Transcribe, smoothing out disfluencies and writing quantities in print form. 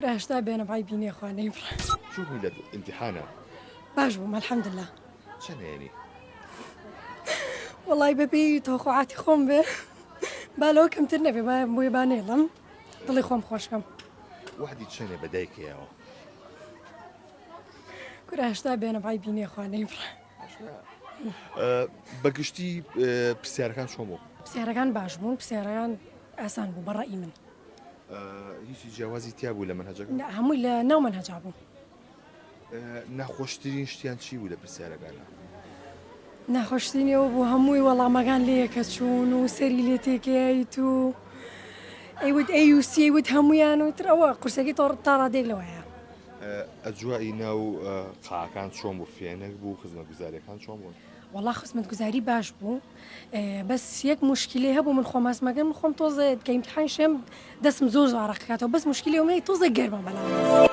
راشدا بێنە بای بینێ خوانەی شو بوو لە امتحانە؟ باش بووم الحەمدلله. چەندە ینی؟ وەڵی بەبێ تۆخواعاتی خۆم بێ با لەوە کەمتر نەبێ بۆیە با نێڵم دڵی خۆم خۆشکەم. وحدی چەندێ بەدایکەیەوە؟ راشدا بێنە بای بینێ خوانەی بەگشتی پرسیارەکان چۆن بوو؟ پرسیارەکان باش بوون، پرسیارەکان ئاسان بوو بەڕێی من. هیچی جیاوازی تیا بوو لە منهەجەکە؟ هەمووی لە ناو منهەجا بوو. ناخۆشترین شتیان چی بوو لە پرسیارەکانە؟ ناخۆشتنیەوە بوو هەمووی وەڵامەکان لێیەکە چوون و سەری لێ تێکیایت و ئەیوت ئەیوسی ئەیوت هەمویان وتر ئەوە قورسەکەی تا ڕادێک لەوەیە. ئەجوایی ناو قاکان چۆن بوو؟ فێنک بوو، خزمەتگوزاریەکان چۆن بوون؟ وەڵا خزمەتگوزاری باش بوو، بەس یەک مشکلی هەبوو من خۆماسمەکەم خۆم تۆزە کە ئیمتحان شێم دەستم زۆر زارەقەکاتەوە بەس مشکلی ئەوەیە تۆزە گەرمە بەلاوە.